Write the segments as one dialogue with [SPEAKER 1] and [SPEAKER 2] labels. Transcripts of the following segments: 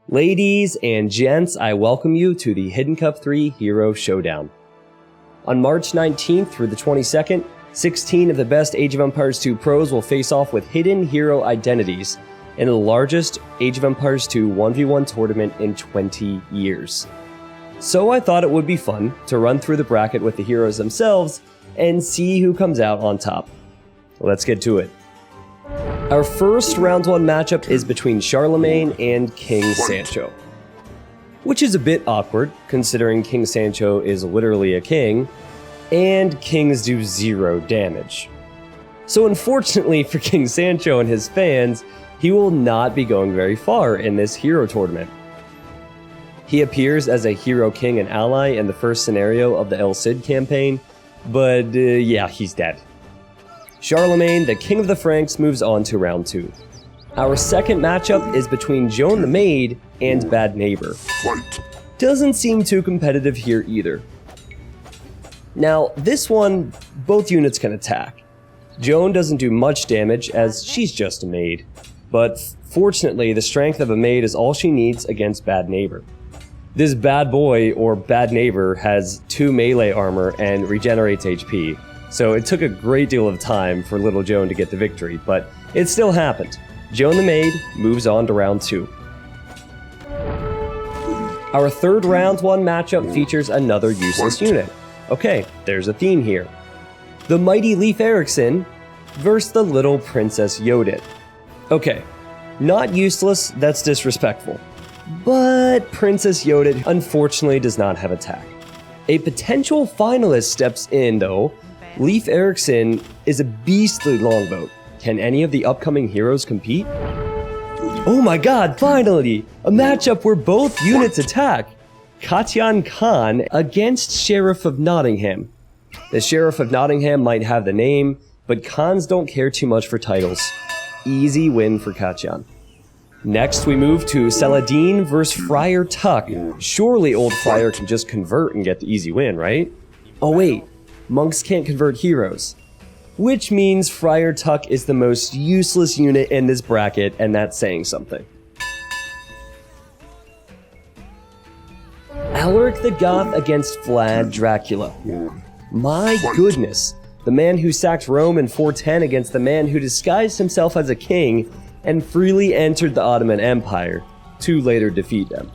[SPEAKER 1] Ladies and gents, I welcome you to the Hidden Cup 3 Hero Showdown. On March 19th through the 22nd, 16 of the best Age of Empires 2 pros will face off with hidden hero identities in the largest Age of Empires 2 1v1 tournament in 20 years. So I thought it would be fun to run through the bracket with the heroes themselves and see who comes out on top. Let's get to it. Our first round 1 matchup is between Charlemagne and King Sancho, which is a bit awkward considering King Sancho is literally a king, and kings do 0 damage. So unfortunately for King Sancho and his fans, he will not be going very far in this hero tournament. He appears as a hero king and ally in the first scenario of the El Cid campaign, but yeah, he's dead. Charlemagne, the King of the Franks, moves on to round 2. Our second matchup is between Joan the Maid and Bad Neighbor. Doesn't seem too competitive here either. Now, this one, both units can attack. Joan doesn't do much damage as she's just a maid, but fortunately the strength of a maid is all she needs against Bad Neighbor. This bad boy, or Bad Neighbor, has 2 melee armor and regenerates HP. So it took a great deal of time for little Joan to get the victory, but it still happened. Joan the Maid moves on to round 2. Our third round 1 matchup features another useless unit. Okay, there's a theme here. The mighty Leif versus the little Princess Yoda. Okay, not useless, that's disrespectful. But Princess Yoda unfortunately does not have attack. A potential finalist steps in though. Leif is a beastly longboat. Can any of the upcoming heroes compete? Oh my god, finally! A matchup where both units attack! Katja Khan against Sheriff of Nottingham. The Sheriff of Nottingham might have the name, but Khans don't care too much for titles. Easy win for Katja. Next we move to Saladin versus Friar Tuck. Surely old Friar can just convert and get the easy win, right? Oh wait. Monks can't convert heroes, which means Friar Tuck is the most useless unit in this bracket, and that's saying something. Alaric the Goth against Vlad Dracula. My goodness, the man who sacked Rome in 410 against the man who disguised himself as a king and freely entered the Ottoman Empire to later defeat them.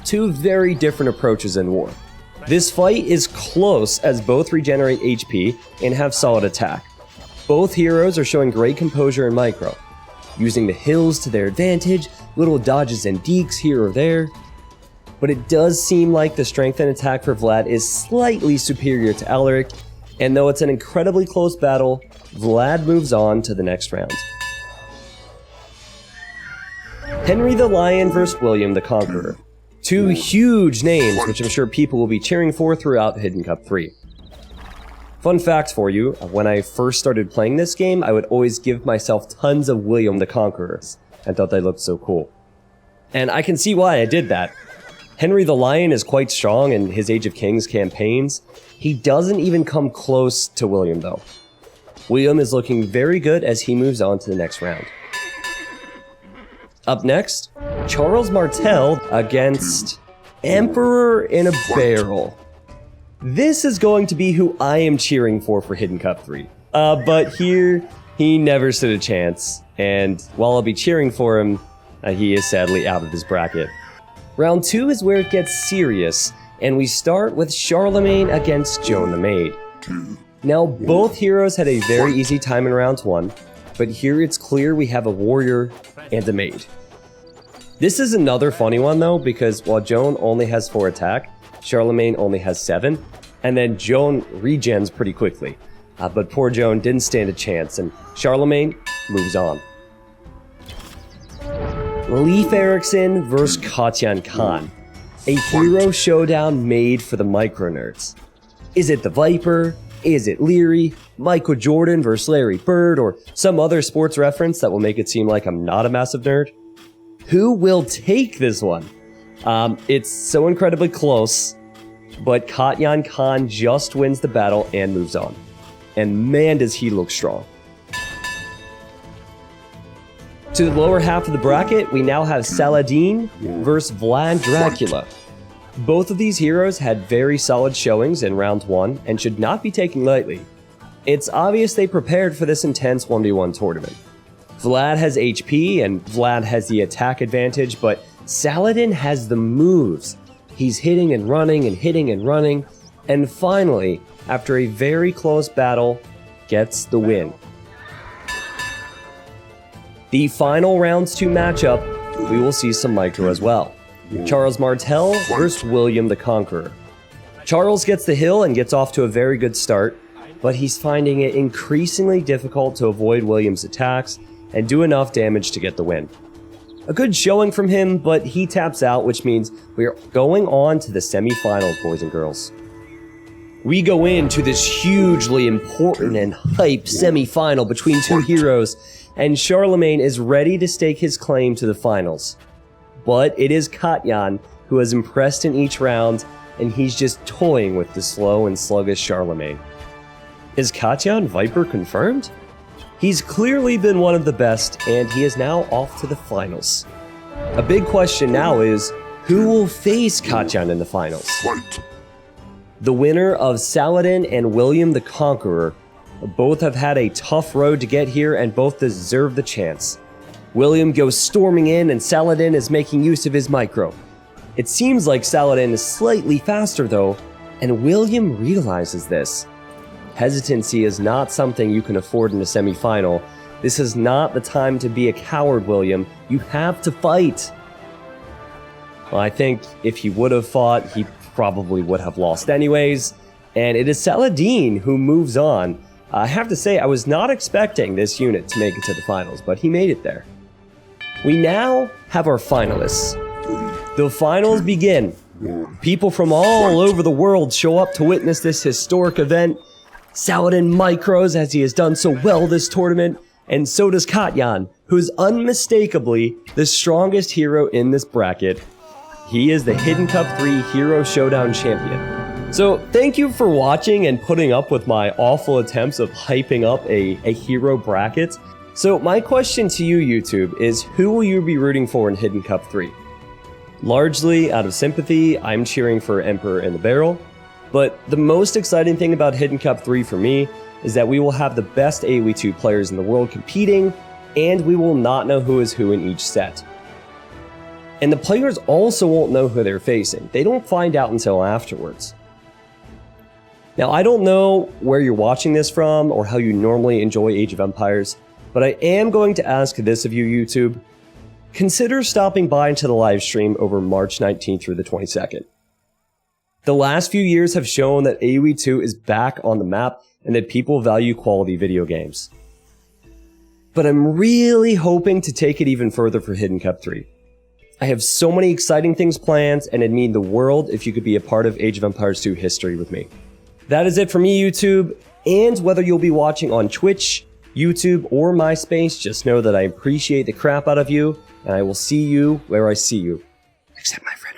[SPEAKER 1] 2 very different approaches in war. This fight is close as both regenerate HP and have solid attack. Both heroes are showing great composure in micro, using the hills to their advantage, little dodges and dekes here or there. But it does seem like the strength and attack for Vlad is slightly superior to Alaric, and though it's an incredibly close battle, Vlad moves on to the next round. Henry the Lion versus William the Conqueror. 2 huge names, which I'm sure people will be cheering for throughout Hidden Cup 3. Fun fact for you, when I first started playing this game, I would always give myself tons of William the Conqueror. I thought they looked so cool. And I can see why I did that. Henry the Lion is quite strong in his Age of Kings campaigns. He doesn't even come close to William though. William is looking very good as he moves on to the next round. Up next, Charles Martel against Emperor in a Barrel. This is going to be who I am cheering for Hidden Cup 3. But here, he never stood a chance. And while I'll be cheering for him, he is sadly out of this bracket. Round 2 is where it gets serious, and we start with Charlemagne against Joan the Maid. Now, both heroes had a very easy time in round 1, but here it's clear we have a warrior and a maid. This is another funny one though, because while Joan only has 4 attack, Charlemagne only has 7, and then Joan regens pretty quickly. But poor Joan didn't stand a chance, and Charlemagne moves on. Leif versus Katja Khan. A hero showdown made for the micro nerds. Is it the Viper? Is it Leary? Michael Jordan versus Larry Bird? Or some other sports reference that will make it seem like I'm not a massive nerd? Who will take this one? It's so incredibly close, but Katja Khan just wins the battle and moves on. And man, does he look strong. To the lower half of the bracket, we now have Saladin versus Vlad Dracula. Both of these heroes had very solid showings in round 1 and should not be taken lightly. It's obvious they prepared for this intense 1v1 tournament. Vlad has HP and Vlad has the attack advantage, but Saladin has the moves. He's hitting and running and hitting and running, and finally, after a very close battle, gets the win. The final rounds 2 matchup, we will see some micro as well. Charles Martel versus William the Conqueror. Charles gets the hill and gets off to a very good start, but he's finding it increasingly difficult to avoid William's attacks and do enough damage to get the win. A good showing from him, but he taps out, which means we are going on to the semi-finals, boys and girls. We go into this hugely important and hype semi-final between 2 heroes, and Charlemagne is ready to stake his claim to the finals. But it is Katja who has impressed in each round, and he's just toying with the slow and sluggish Charlemagne. Is Katja Viper confirmed? He's clearly been one of the best, and he is now off to the finals. A big question now is, who will face Katja in the finals? The winner of Saladin and William the Conqueror. Both have had a tough road to get here, and both deserve the chance. William goes storming in, and Saladin is making use of his micro. It seems like Saladin is slightly faster though, and William realizes this. Hesitancy is not something you can afford in a semi-final. This is not the time to be a coward, William. You have to fight. Well, I think if he would have fought, he probably would have lost anyways. And it is Saladin who moves on. I have to say, I was not expecting this unit to make it to the finals, but he made it there. We now have our finalists. The finals begin. People from all over the world show up to witness this historic event. Saladin micros as he has done so well this tournament, and so does Katja, who is unmistakably the strongest hero in this bracket. He is the Hidden Cup 3 Hero Showdown champion. So thank you for watching and putting up with my awful attempts of hyping up a hero bracket. So my question to you, YouTube, is who will you be rooting for in Hidden Cup 3? Largely out of sympathy, I'm cheering for Emperor in the Barrel. But the most exciting thing about Hidden Cup 3 for me is that we will have the best AoE2 players in the world competing, and we will not know who is who in each set. And the players also won't know who they're facing. They don't find out until afterwards. Now, I don't know where you're watching this from or how you normally enjoy Age of Empires, but I am going to ask this of you, YouTube. Consider stopping by into the live stream over March 19th through the 22nd. The last few years have shown that AoE2 is back on the map and that people value quality video games. But I'm really hoping to take it even further for Hidden Cup 3. I have so many exciting things planned, and it'd mean the world if you could be a part of Age of Empires 2 history with me. That is it for me, YouTube, and whether you'll be watching on Twitch, YouTube, or MySpace, just know that I appreciate the crap out of you, and I will see you where I see you. Except my friend.